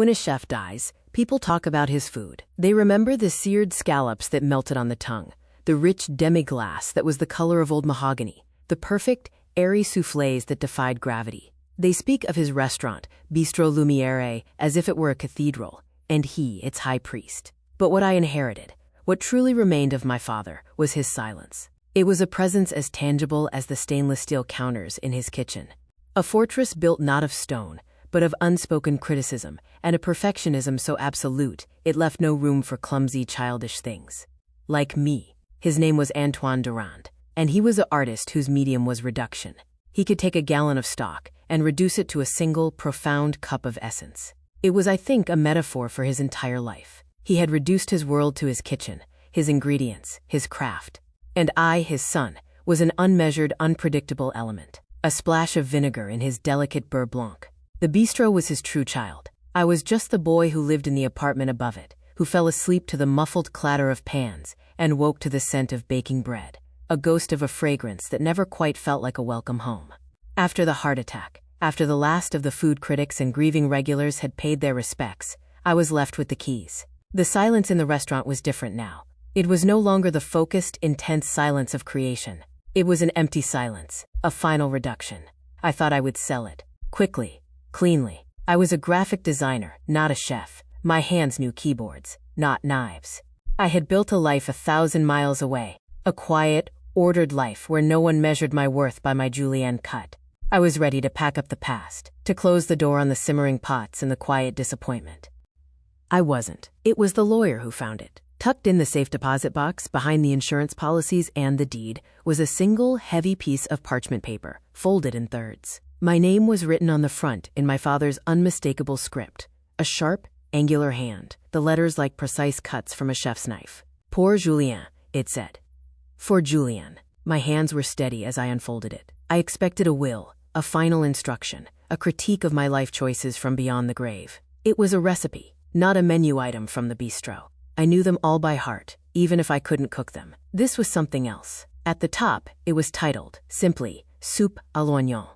When a chef dies, people talk about his food. They remember the seared scallops that melted on the tongue, the rich demi-glace that was the color of old mahogany, the perfect, airy soufflés that defied gravity. They speak of his restaurant, Bistro Lumiere, as if it were a cathedral, and he its high priest. But what I inherited, what truly remained of my father, was his silence. It was a presence as tangible as the stainless steel counters in his kitchen. A fortress built not of stone, but of unspoken criticism, and a perfectionism so absolute it left no room for clumsy, childish things. Like me. His name was Antoine Durand, and he was an artist whose medium was reduction. He could take a gallon of stock and reduce it to a single, profound cup of essence. It was, I think, a metaphor for his entire life. He had reduced his world to his kitchen, his ingredients, his craft. And I, his son, was an unmeasured, unpredictable element. A splash of vinegar in his delicate beurre blanc. The bistro was his true child. I was just the boy who lived in the apartment above it, who fell asleep to the muffled clatter of pans and woke to the scent of baking bread, a ghost of a fragrance that never quite felt like a welcome home. After the heart attack, after the last of the food critics and grieving regulars had paid their respects, I was left with the keys. The silence in the restaurant was different now. It was no longer the focused, intense silence of creation. It was an empty silence, a final reduction. I thought I would sell it. Quickly, cleanly. I was a graphic designer, not a chef. My hands knew keyboards, not knives. I had built a life 1,000 miles away, a quiet, ordered life where no one measured my worth by my julienne cut. I was ready to pack up the past, to close the door on the simmering pots and the quiet disappointment. I wasn't. It was the lawyer who found it. Tucked in the safe deposit box, behind the insurance policies and the deed, was a single, heavy piece of parchment paper, folded in thirds. My name was written on the front in my father's unmistakable script, a sharp, angular hand, the letters like precise cuts from a chef's knife. Pour Julien, it said. For Julien. My hands were steady as I unfolded it. I expected a will, a final instruction, a critique of my life choices from beyond the grave. It was a recipe, not a menu item from the bistro. I knew them all by heart, even if I couldn't cook them. This was something else. At the top, it was titled, simply, Soupe à l'oignon.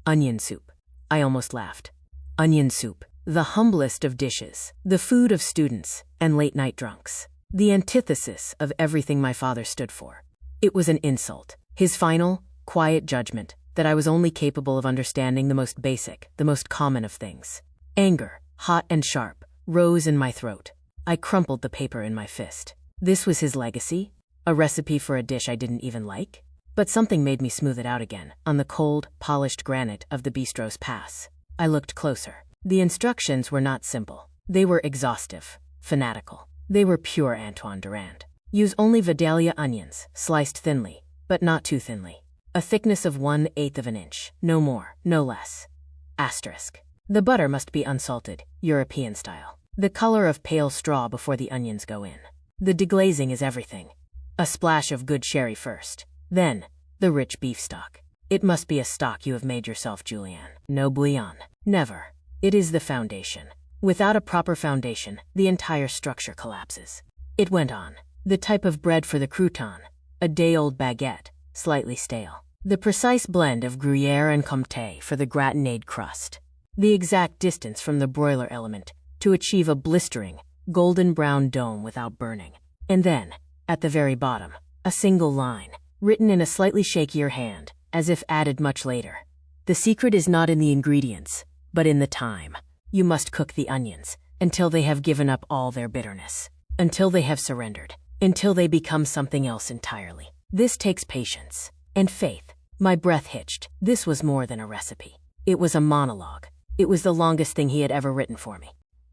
Onion soup. I almost laughed. Onion soup. The humblest of dishes. The food of students and late-night drunks. The antithesis of everything my father stood for. It was an insult. His final, quiet judgment that I was only capable of understanding the most basic, the most common of things. Anger, hot and sharp, rose in my throat. I crumpled the paper in my fist. This was his legacy? A recipe for a dish I didn't even like? But something made me smooth it out again, on the cold, polished granite of the bistro's pass. I looked closer. The instructions were not simple. They were exhaustive, fanatical. They were pure Antoine Durand. Use only Vidalia onions, sliced thinly, but not too thinly. A thickness of 1/8 of an inch, no more, no less. Asterisk. The butter must be unsalted, European style. The color of pale straw before the onions go in. The deglazing is everything. A splash of good sherry first. Then, the rich beef stock. It must be a stock you have made yourself, Julien. No bouillon. Never. It is the foundation. Without a proper foundation, the entire structure collapses. It went on. The type of bread for the crouton. A day-old baguette, slightly stale. The precise blend of Gruyere and Comté for the gratinade crust. The exact distance from the broiler element to achieve a blistering, golden brown dome without burning. And then, at the very bottom, a single line, written in a slightly shakier hand, as if added much later. The secret is not in the ingredients, but in the time. You must cook the onions until they have given up all their bitterness, until they have surrendered, until they become something else entirely. This takes patience and faith. My breath hitched. This was more than a recipe. It was a monologue. It was the longest thing he had ever written for me.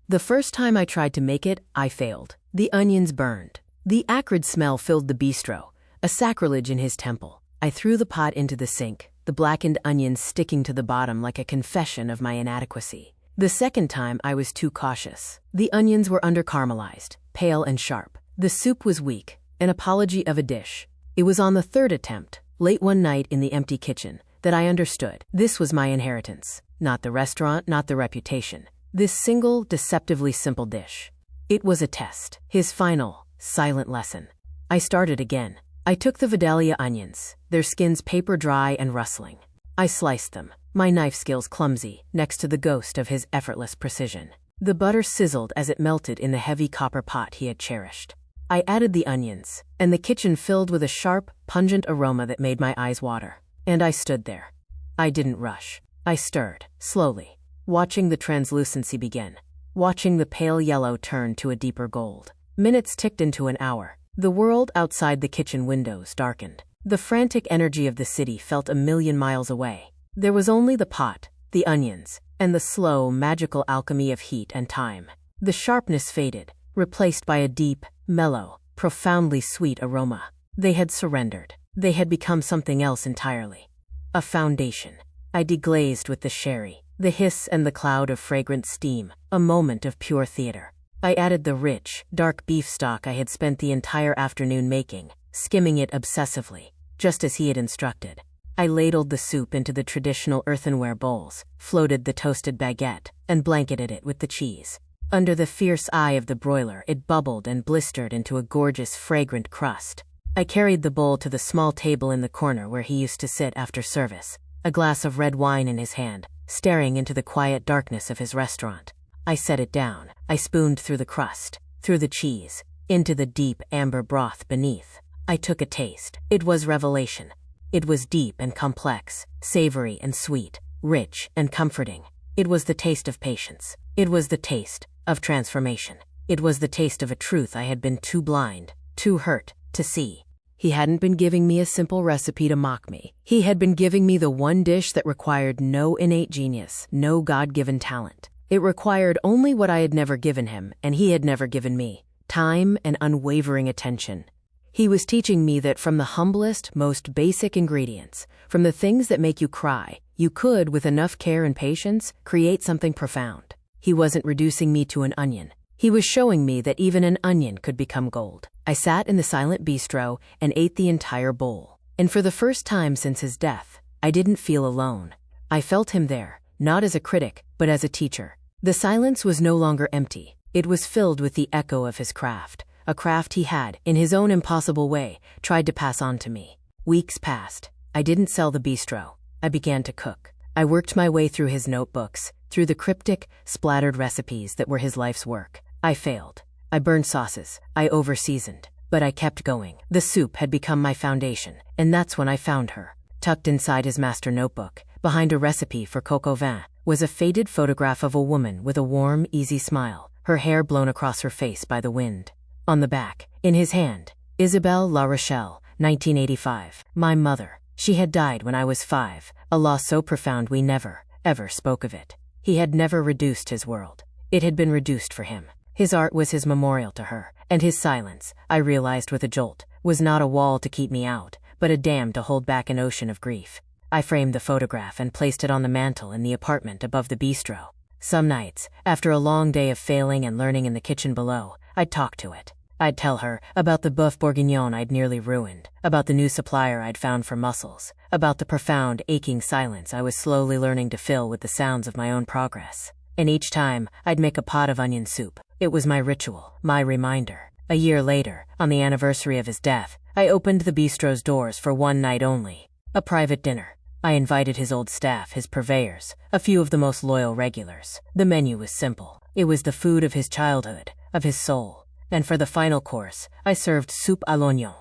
The first time I tried to make it, I failed. The onions burned. The acrid smell filled the bistro, a sacrilege in his temple. I threw the pot into the sink, the blackened onions sticking to the bottom like a confession of my inadequacy. The second time, I was too cautious. The onions were under-caramelized, pale and sharp. The soup was weak, an apology of a dish. It was on the third attempt, late one night in the empty kitchen, that I understood. This was my inheritance. Not the restaurant, not the reputation. This single, deceptively simple dish. It was a test. His final, silent lesson. I started again. I took the Vidalia onions, their skins paper dry and rustling. I sliced them, my knife skills clumsy, next to the ghost of his effortless precision. The butter sizzled as it melted in the heavy copper pot he had cherished. I added the onions, and the kitchen filled with a sharp, pungent aroma that made my eyes water. And I stood there. I didn't rush. I stirred, slowly, watching the translucency begin, watching the pale yellow turn to a deeper gold. Minutes ticked into an hour. The world outside the kitchen windows darkened. The frantic energy of the city felt a million miles away. There was only the pot, the onions, and the slow, magical alchemy of heat and time. The sharpness faded, replaced by a deep, mellow, profoundly sweet aroma. They had surrendered. They had become something else entirely. A foundation. I deglazed with the sherry, the hiss and the cloud of fragrant steam, a moment of pure theater. I added the rich, dark beef stock I had spent the entire afternoon making, skimming it obsessively, just as he had instructed. I ladled the soup into the traditional earthenware bowls, floated the toasted baguette, and blanketed it with the cheese. Under the fierce eye of the broiler, it bubbled and blistered into a gorgeous, fragrant crust. I carried the bowl to the small table in the corner where he used to sit after service, a glass of red wine in his hand, staring into the quiet darkness of his restaurant. I set it down. I spooned through the crust, through the cheese, into the deep amber broth beneath. I took a taste. It was revelation. It was deep and complex, savory and sweet, rich and comforting. It was the taste of patience. It was the taste of transformation. It was the taste of a truth I had been too blind, too hurt, to see. He hadn't been giving me a simple recipe to mock me. He had been giving me the one dish that required no innate genius, no God-given talent. It required only what I had never given him, and he had never given me: time and unwavering attention. He was teaching me that from the humblest, most basic ingredients, from the things that make you cry, you could, with enough care and patience, create something profound. He wasn't reducing me to an onion. He was showing me that even an onion could become gold. I sat in the silent bistro and ate the entire bowl. And for the first time since his death, I didn't feel alone. I felt him there, not as a critic, but as a teacher. The silence was no longer empty. It was filled with the echo of his craft, a craft he had, in his own impossible way, tried to pass on to me. Weeks passed. I didn't sell the bistro. I began to cook. I worked my way through his notebooks, through the cryptic, splattered recipes that were his life's work. I failed. I burned sauces. I over-seasoned. But I kept going. The soup had become my foundation, and that's when I found her. Tucked inside his master notebook, behind a recipe for coq au vin, was a faded photograph of a woman with a warm, easy smile, her hair blown across her face by the wind. On the back, in his hand, Isabelle La Rochelle, 1985. My mother. She had died when I was 5, a loss so profound we never, ever spoke of it. He had never reduced his world. It had been reduced for him. His art was his memorial to her, and his silence, I realized with a jolt, was not a wall to keep me out, but a dam to hold back an ocean of grief. I framed the photograph and placed it on the mantel in the apartment above the bistro. Some nights, after a long day of failing and learning in the kitchen below, I'd talk to it. I'd tell her about the boeuf bourguignon I'd nearly ruined, about the new supplier I'd found for mussels, about the profound, aching silence I was slowly learning to fill with the sounds of my own progress. And each time, I'd make a pot of onion soup. It was my ritual, my reminder. A year later, on the anniversary of his death, I opened the bistro's doors for one night only. A private dinner. I invited his old staff, his purveyors, a few of the most loyal regulars. The menu was simple. It was the food of his childhood, of his soul. And for the final course, I served soup à l'oignon.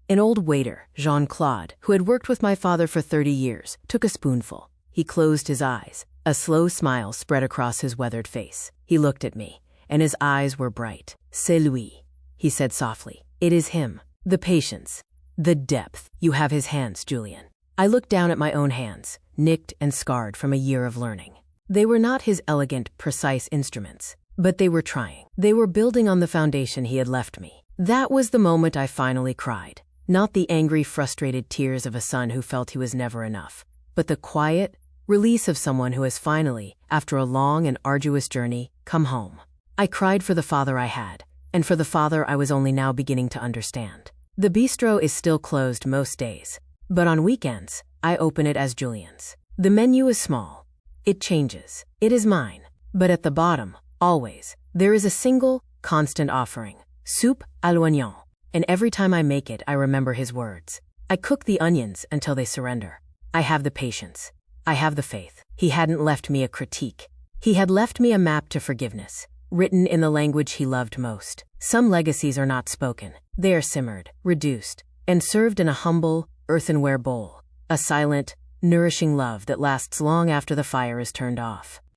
An old waiter, Jean-Claude, who had worked with my father for 30 years, took a spoonful. He closed his eyes. A slow smile spread across his weathered face. He looked at me, and his eyes were bright. C'est lui, he said softly. It is him. The patience. The depth. You have his hands, Julien. I looked down at my own hands, nicked and scarred from a year of learning. They were not his elegant, precise instruments, but they were trying. They were building on the foundation he had left me. That was the moment I finally cried. Not the angry, frustrated tears of a son who felt he was never enough, but the quiet release of someone who has finally, after a long and arduous journey, come home. I cried for the father I had, and for the father I was only now beginning to understand. The bistro is still closed most days, but on weekends, I open it as Julien's. The menu is small. It changes. It is mine. But at the bottom, always, there is a single, constant offering: soup à l'oignon. And every time I make it, I remember his words. I cook the onions until they surrender. I have the patience. I have the faith. He hadn't left me a critique. He had left me a map to forgiveness, written in the language he loved most. Some legacies are not spoken. They are simmered, reduced, and served in a humble, earthenware bowl. A silent, nourishing love that lasts long after the fire is turned off.